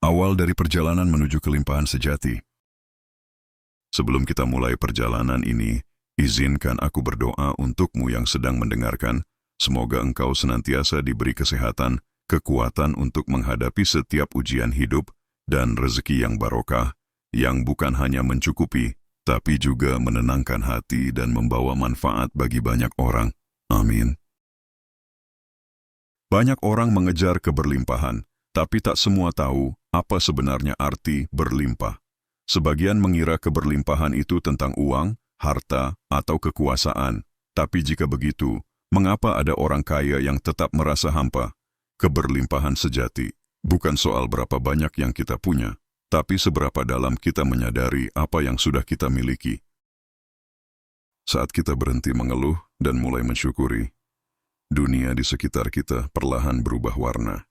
Awal dari perjalanan menuju kelimpahan sejati. Sebelum kita mulai perjalanan ini, izinkan aku berdoa untukmu yang sedang mendengarkan. Semoga engkau senantiasa diberi kesehatan, kekuatan untuk menghadapi setiap ujian hidup, dan rezeki yang barokah, yang bukan hanya mencukupi, tapi juga menenangkan hati dan membawa manfaat bagi banyak orang. Amin. Banyak orang mengejar keberlimpahan, tapi tak semua tahu apa sebenarnya arti berlimpah. Sebagian mengira keberlimpahan itu tentang uang, harta, atau kekuasaan. Tapi jika begitu, mengapa ada orang kaya yang tetap merasa hampa? Keberlimpahan sejati bukan soal berapa banyak yang kita punya, tapi seberapa dalam kita menyadari apa yang sudah kita miliki. Saat kita berhenti mengeluh dan mulai mensyukuri, dunia di sekitar kita perlahan berubah warna.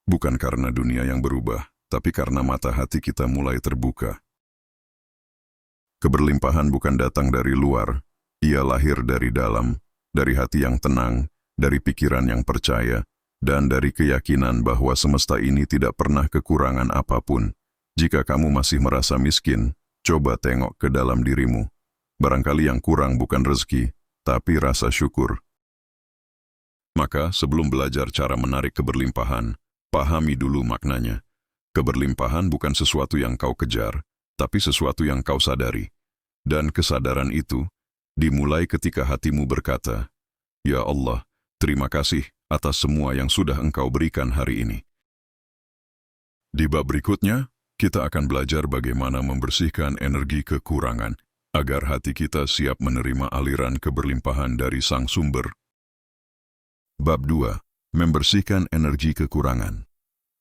Bukan karena dunia yang berubah, tapi karena mata hati kita mulai terbuka. Keberlimpahan bukan datang dari luar, ia lahir dari dalam, dari hati yang tenang, dari pikiran yang percaya, dan dari keyakinan bahwa semesta ini tidak pernah kekurangan apapun. Jika kamu masih merasa miskin, coba tengok ke dalam dirimu. Barangkali yang kurang bukan rezeki, tapi rasa syukur. Maka sebelum belajar cara menarik keberlimpahan, pahami dulu maknanya. Keberlimpahan bukan sesuatu yang kau kejar, tapi sesuatu yang kau sadari. Dan kesadaran itu dimulai ketika hatimu berkata, "Ya Allah, terima kasih atas semua yang sudah Engkau berikan hari ini." Di bab berikutnya, kita akan belajar bagaimana membersihkan energi kekurangan, agar hati kita siap menerima aliran keberlimpahan dari Sang Sumber. Bab 2. Membersihkan energi kekurangan.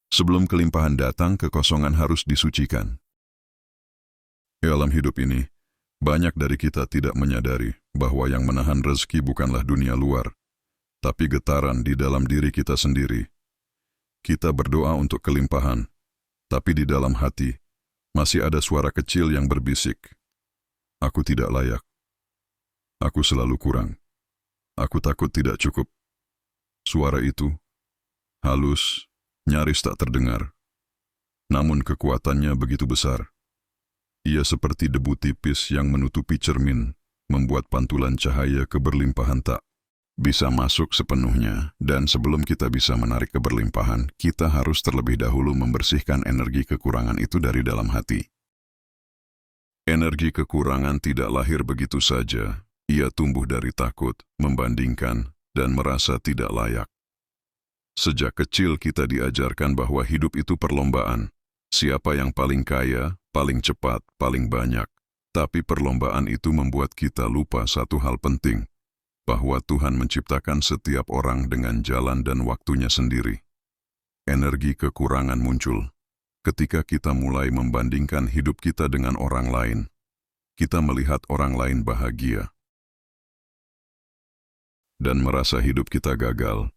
Sebelum kelimpahan datang, kekosongan harus disucikan. Dalam hidup ini, banyak dari kita tidak menyadari bahwa yang menahan rezeki bukanlah dunia luar, tapi getaran di dalam diri kita sendiri. Kita berdoa untuk kelimpahan, tapi di dalam hati masih ada suara kecil yang berbisik, "Aku tidak layak. Aku selalu kurang. Aku takut tidak cukup." Suara itu halus, nyaris tak terdengar. Namun kekuatannya begitu besar. Ia seperti debu tipis yang menutupi cermin, membuat pantulan cahaya keberlimpahan tak bisa masuk sepenuhnya. Dan sebelum kita bisa menarik keberlimpahan, kita harus terlebih dahulu membersihkan energi kekurangan itu dari dalam hati. Energi kekurangan tidak lahir begitu saja. Ia tumbuh dari takut, membandingkan, dan merasa tidak layak. Sejak kecil kita diajarkan bahwa hidup itu perlombaan. Siapa yang paling kaya, paling cepat, paling banyak. Tapi perlombaan itu membuat kita lupa satu hal penting, bahwa Tuhan menciptakan setiap orang dengan jalan dan waktunya sendiri. Energi kekurangan muncul ketika kita mulai membandingkan hidup kita dengan orang lain. Kita melihat orang lain bahagia dan merasa hidup kita gagal.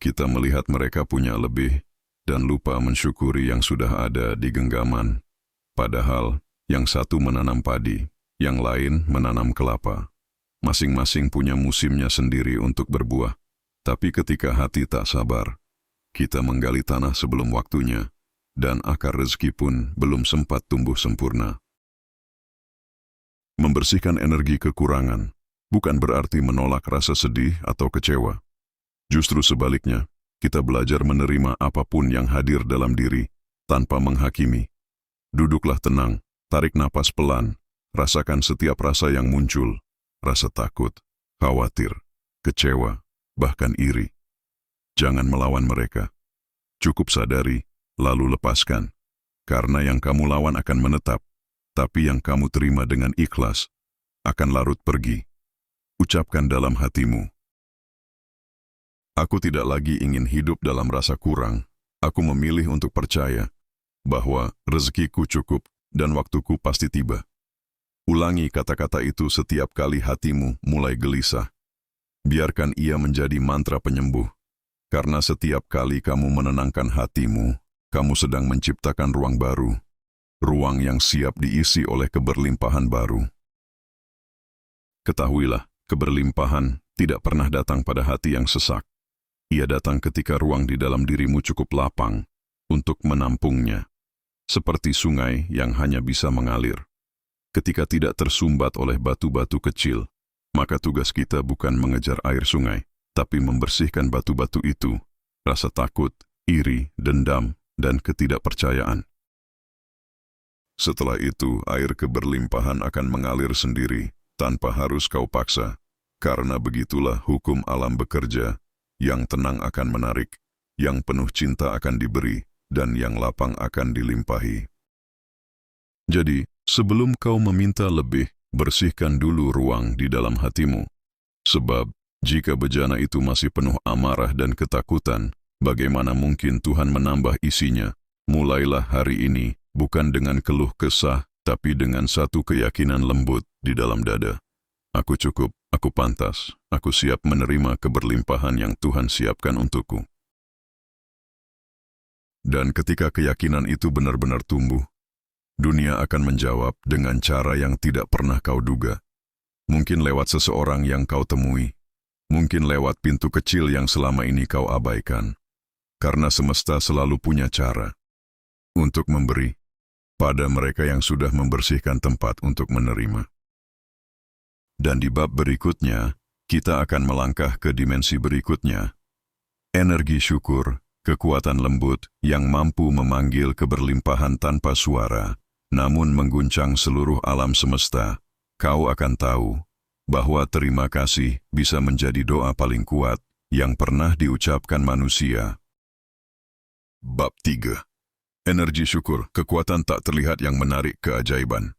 Kita melihat mereka punya lebih dan lupa mensyukuri yang sudah ada di genggaman. Padahal, yang satu menanam padi, yang lain menanam kelapa. Masing-masing punya musimnya sendiri untuk berbuah. Tapi ketika hati tak sabar, kita menggali tanah sebelum waktunya, dan akar rezeki pun belum sempat tumbuh sempurna. Membersihkan energi kekurangan bukan berarti menolak rasa sedih atau kecewa. Justru sebaliknya, kita belajar menerima apapun yang hadir dalam diri, tanpa menghakimi. Duduklah tenang, tarik napas pelan, rasakan setiap rasa yang muncul, rasa takut, khawatir, kecewa, bahkan iri. Jangan melawan mereka. Cukup sadari, lalu lepaskan. Karena yang kamu lawan akan menetap, tapi yang kamu terima dengan ikhlas akan larut pergi. Ucapkan dalam hatimu, "Aku tidak lagi ingin hidup dalam rasa kurang. Aku memilih untuk percaya bahwa rezekiku cukup dan waktuku pasti tiba." Ulangi kata-kata itu setiap kali hatimu mulai gelisah. Biarkan ia menjadi mantra penyembuh. Karena setiap kali kamu menenangkan hatimu, kamu sedang menciptakan ruang baru. Ruang yang siap diisi oleh keberlimpahan baru. Ketahuilah, keberlimpahan tidak pernah datang pada hati yang sesak. Ia datang ketika ruang di dalam dirimu cukup lapang untuk menampungnya. seperti sungai yang hanya bisa mengalir. Ketika tidak tersumbat oleh batu-batu kecil, maka tugas kita bukan mengejar air sungai, tapi membersihkan batu-batu itu, rasa takut, iri, dendam, dan ketidakpercayaan. Setelah itu, air keberlimpahan akan mengalir sendiri, tanpa harus kau paksa, karena begitulah hukum alam bekerja, yang tenang akan menarik, yang penuh cinta akan diberi, dan yang lapang akan dilimpahi. Jadi, sebelum kau meminta lebih, bersihkan dulu ruang di dalam hatimu. Sebab, jika bejana itu masih penuh amarah dan ketakutan, bagaimana mungkin Tuhan menambah isinya? Mulailah hari ini, bukan dengan keluh kesah, tapi dengan satu keyakinan lembut di dalam dada. Aku cukup, aku pantas, aku siap menerima keberlimpahan yang Tuhan siapkan untukku. Dan ketika keyakinan itu benar-benar tumbuh, dunia akan menjawab dengan cara yang tidak pernah kau duga. Mungkin lewat seseorang yang kau temui, mungkin lewat pintu kecil yang selama ini kau abaikan. Karena semesta selalu punya cara untuk memberi pada mereka yang sudah membersihkan tempat untuk menerima. Dan di bab berikutnya, kita akan melangkah ke dimensi berikutnya. Energi syukur, kekuatan lembut yang mampu memanggil keberlimpahan tanpa suara, namun mengguncang seluruh alam semesta. Kau akan tahu bahwa terima kasih bisa menjadi doa paling kuat yang pernah diucapkan manusia. Bab 3. Energi syukur, kekuatan tak terlihat yang menarik keajaiban.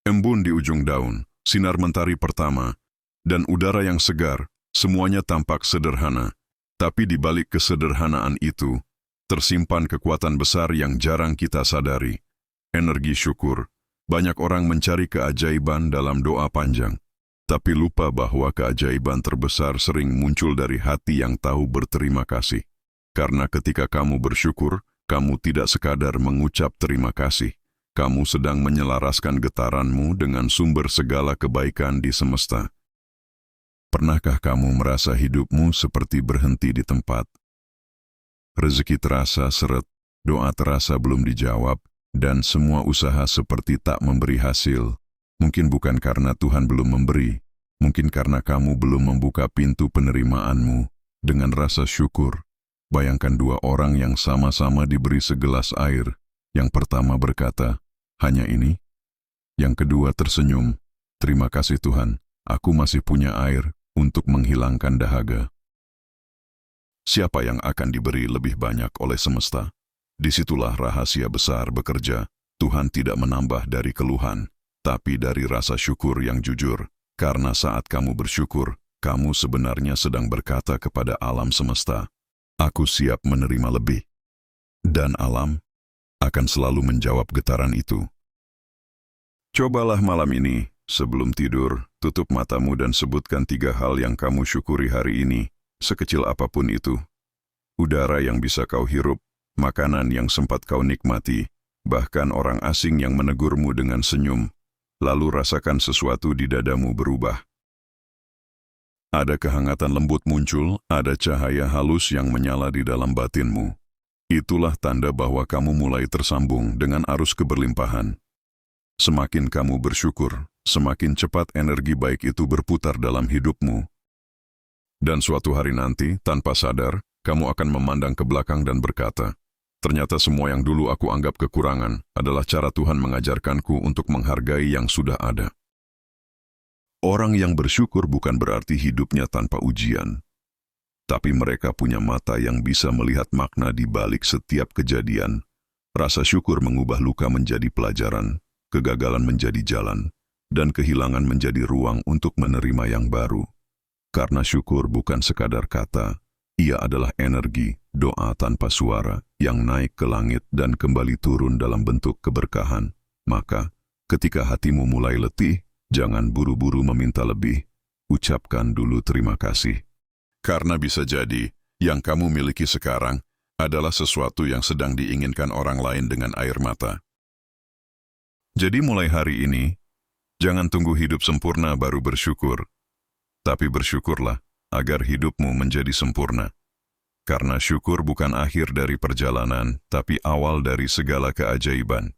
Embun di ujung daun, sinar mentari pertama, dan udara yang segar, semuanya tampak sederhana. Tapi di balik kesederhanaan itu, tersimpan kekuatan besar yang jarang kita sadari. Energi syukur. Banyak orang mencari keajaiban dalam doa panjang, tapi lupa bahwa keajaiban terbesar sering muncul dari hati yang tahu berterima kasih. Karena ketika kamu bersyukur, kamu tidak sekadar mengucap terima kasih. Kamu sedang menyelaraskan getaranmu dengan sumber segala kebaikan di semesta. Pernahkah kamu merasa hidupmu seperti berhenti di tempat? Rezeki terasa seret, doa terasa belum dijawab, dan semua usaha seperti tak memberi hasil. Mungkin bukan karena Tuhan belum memberi, mungkin karena kamu belum membuka pintu penerimaanmu dengan rasa syukur. Bayangkan dua orang yang sama-sama diberi segelas air. Yang pertama berkata, "Hanya ini." Yang kedua tersenyum, "Terima kasih Tuhan, aku masih punya air untuk menghilangkan dahaga." Siapa yang akan diberi lebih banyak oleh semesta? Disitulah rahasia besar bekerja. Tuhan tidak menambah dari keluhan, tapi dari rasa syukur yang jujur. Karena saat kamu bersyukur, kamu sebenarnya sedang berkata kepada alam semesta, "Aku siap menerima lebih." Dan alam akan selalu menjawab getaran itu. Cobalah malam ini, sebelum tidur, tutup matamu dan sebutkan 3 hal yang kamu syukuri hari ini, sekecil apapun itu. Udara yang bisa kau hirup, makanan yang sempat kau nikmati, bahkan orang asing yang menegurmu dengan senyum. Lalu rasakan sesuatu di dadamu berubah. Ada kehangatan lembut muncul, ada cahaya halus yang menyala di dalam batinmu. Itulah tanda bahwa kamu mulai tersambung dengan arus keberlimpahan. Semakin kamu bersyukur, semakin cepat energi baik itu berputar dalam hidupmu. Dan suatu hari nanti, tanpa sadar, kamu akan memandang ke belakang dan berkata, "Ternyata semua yang dulu aku anggap kekurangan adalah cara Tuhan mengajarkanku untuk menghargai yang sudah ada." Orang yang bersyukur bukan berarti hidupnya tanpa ujian, tapi mereka punya mata yang bisa melihat makna di balik setiap kejadian. Rasa syukur mengubah luka menjadi pelajaran, kegagalan menjadi jalan, dan kehilangan menjadi ruang untuk menerima yang baru. Karena syukur bukan sekadar kata, ia adalah energi, doa tanpa suara, yang naik ke langit dan kembali turun dalam bentuk keberkahan. Maka, ketika hatimu mulai letih, jangan buru-buru meminta lebih, ucapkan dulu terima kasih. Karena bisa jadi, yang kamu miliki sekarang adalah sesuatu yang sedang diinginkan orang lain dengan air mata. Jadi mulai hari ini, jangan tunggu hidup sempurna baru bersyukur, tapi bersyukurlah agar hidupmu menjadi sempurna. Karena syukur bukan akhir dari perjalanan, tapi awal dari segala keajaiban.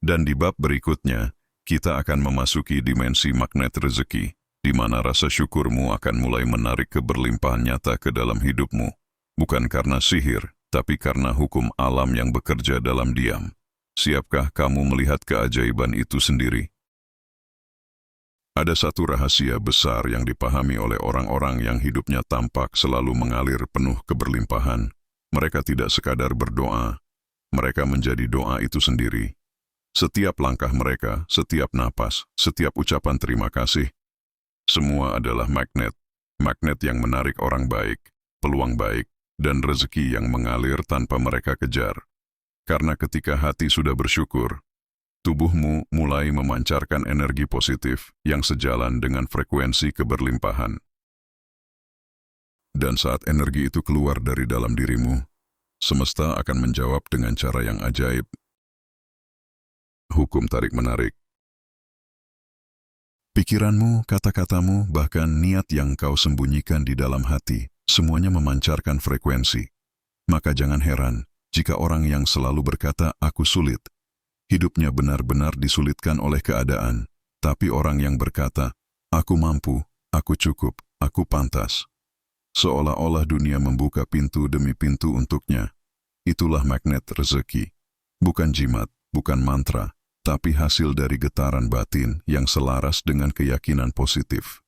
Dan di bab berikutnya, kita akan memasuki dimensi magnet rezeki, di mana rasa syukurmu akan mulai menarik keberlimpahan nyata ke dalam hidupmu. Bukan karena sihir, tapi karena hukum alam yang bekerja dalam diam. Siapkah kamu melihat keajaiban itu sendiri? Ada satu rahasia besar yang dipahami oleh orang-orang yang hidupnya tampak selalu mengalir penuh keberlimpahan. Mereka tidak sekadar berdoa, mereka menjadi doa itu sendiri. Setiap langkah mereka, setiap napas, setiap ucapan terima kasih, semua adalah magnet. Magnet yang menarik orang baik, peluang baik, dan rezeki yang mengalir tanpa mereka kejar. Karena ketika hati sudah bersyukur, tubuhmu mulai memancarkan energi positif yang sejalan dengan frekuensi keberlimpahan. Dan saat energi itu keluar dari dalam dirimu, semesta akan menjawab dengan cara yang ajaib. Hukum tarik-menarik. Pikiranmu, kata-katamu, bahkan niat yang kau sembunyikan di dalam hati, semuanya memancarkan frekuensi. Maka jangan heran jika orang yang selalu berkata, "Aku sulit," hidupnya benar-benar disulitkan oleh keadaan, tapi orang yang berkata, "Aku mampu, aku cukup, aku pantas," seolah-olah dunia membuka pintu demi pintu untuknya. Itulah magnet rezeki. Bukan jimat, bukan mantra, tapi hasil dari getaran batin yang selaras dengan keyakinan positif.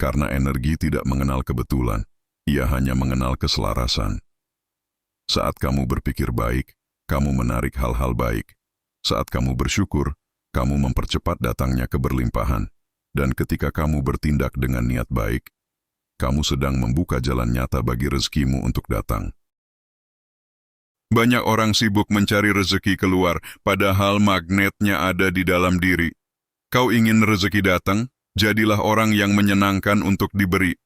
Karena energi tidak mengenal kebetulan, ia hanya mengenal keselarasan. Saat kamu berpikir baik, kamu menarik hal-hal baik. Saat kamu bersyukur, kamu mempercepat datangnya keberlimpahan. Dan ketika kamu bertindak dengan niat baik, kamu sedang membuka jalan nyata bagi rezekimu untuk datang. Banyak orang sibuk mencari rezeki keluar, padahal magnetnya ada di dalam diri. Kau ingin rezeki datang? Jadilah orang yang menyenangkan untuk diberi.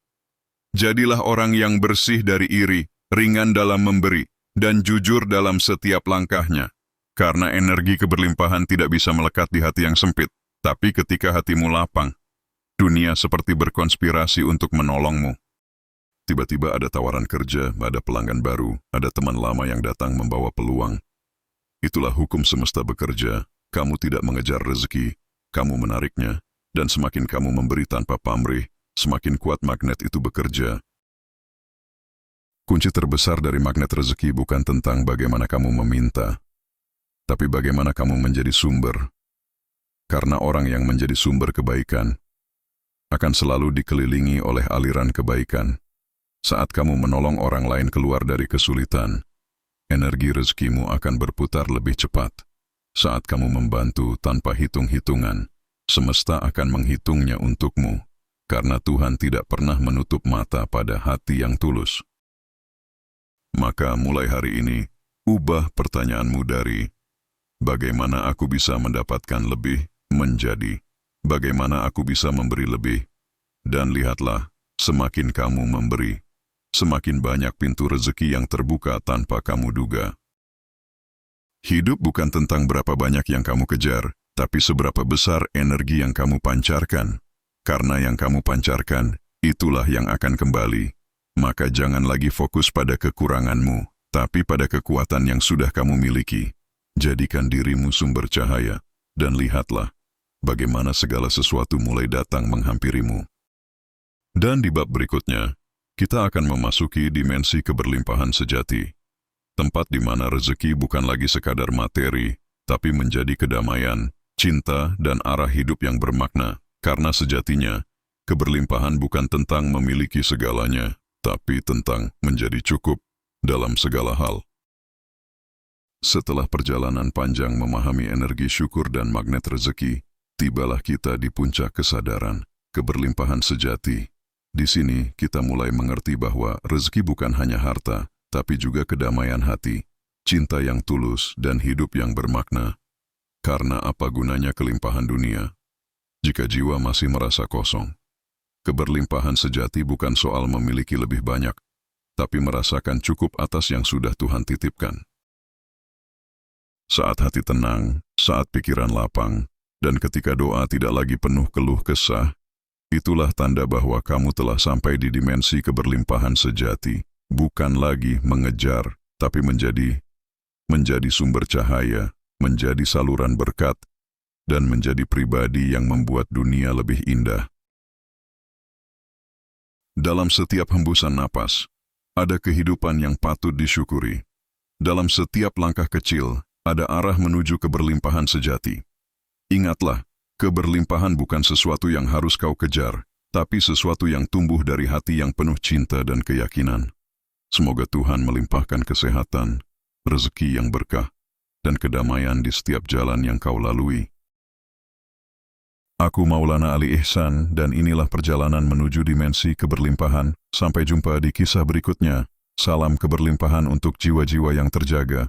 Jadilah orang yang bersih dari iri, ringan dalam memberi, dan jujur dalam setiap langkahnya. Karena energi keberlimpahan tidak bisa melekat di hati yang sempit, tapi ketika hatimu lapang, dunia seperti berkonspirasi untuk menolongmu. Tiba-tiba ada tawaran kerja, ada pelanggan baru, ada teman lama yang datang membawa peluang. Itulah hukum semesta bekerja. Kamu tidak mengejar rezeki, kamu menariknya, dan semakin kamu memberi tanpa pamrih, semakin kuat magnet itu bekerja. Kunci terbesar dari magnet rezeki bukan tentang bagaimana kamu meminta, tapi bagaimana kamu menjadi sumber. Karena orang yang menjadi sumber kebaikan akan selalu dikelilingi oleh aliran kebaikan. Saat kamu menolong orang lain keluar dari kesulitan, energi rezekimu akan berputar lebih cepat. Saat kamu membantu tanpa hitung-hitungan, semesta akan menghitungnya untukmu, karena Tuhan tidak pernah menutup mata pada hati yang tulus. Maka mulai hari ini, ubah pertanyaanmu dari bagaimana aku bisa mendapatkan lebih, menjadi bagaimana aku bisa memberi lebih. Dan lihatlah, semakin kamu memberi, semakin banyak pintu rezeki yang terbuka tanpa kamu duga. Hidup bukan tentang berapa banyak yang kamu kejar, tapi seberapa besar energi yang kamu pancarkan. Karena yang kamu pancarkan, itulah yang akan kembali. Maka jangan lagi fokus pada kekuranganmu, tapi pada kekuatan yang sudah kamu miliki. Jadikan dirimu sumber cahaya, dan lihatlah bagaimana segala sesuatu mulai datang menghampirimu. Dan di bab berikutnya, kita akan memasuki dimensi keberlimpahan sejati. Tempat di mana rezeki bukan lagi sekadar materi, tapi menjadi kedamaian, cinta, dan arah hidup yang bermakna. Karena sejatinya, keberlimpahan bukan tentang memiliki segalanya, tapi tentang menjadi cukup dalam segala hal. Setelah perjalanan panjang memahami energi syukur dan magnet rezeki, tibalah kita di puncak kesadaran, keberlimpahan sejati. Di sini kita mulai mengerti bahwa rezeki bukan hanya harta, tapi juga kedamaian hati, cinta yang tulus, dan hidup yang bermakna. Karena apa gunanya kelimpahan dunia jika jiwa masih merasa kosong? Keberlimpahan sejati bukan soal memiliki lebih banyak, tapi merasakan cukup atas yang sudah Tuhan titipkan. Saat hati tenang, saat pikiran lapang, dan ketika doa tidak lagi penuh keluh kesah, itulah tanda bahwa kamu telah sampai di dimensi keberlimpahan sejati, Bukan lagi mengejar, tapi menjadi sumber cahaya, menjadi saluran berkat, dan menjadi pribadi yang membuat dunia lebih indah. Dalam setiap hembusan napas, ada kehidupan yang patut disyukuri. Dalam setiap langkah kecil, ada arah menuju keberlimpahan sejati. Ingatlah, keberlimpahan bukan sesuatu yang harus kau kejar, tapi sesuatu yang tumbuh dari hati yang penuh cinta dan keyakinan. Semoga Tuhan melimpahkan kesehatan, rezeki yang berkah, dan kedamaian di setiap jalan yang kau lalui. Aku Maulana Ali Ihsan, dan inilah perjalanan menuju dimensi keberlimpahan. Sampai jumpa di kisah berikutnya. Salam keberlimpahan untuk jiwa-jiwa yang terjaga.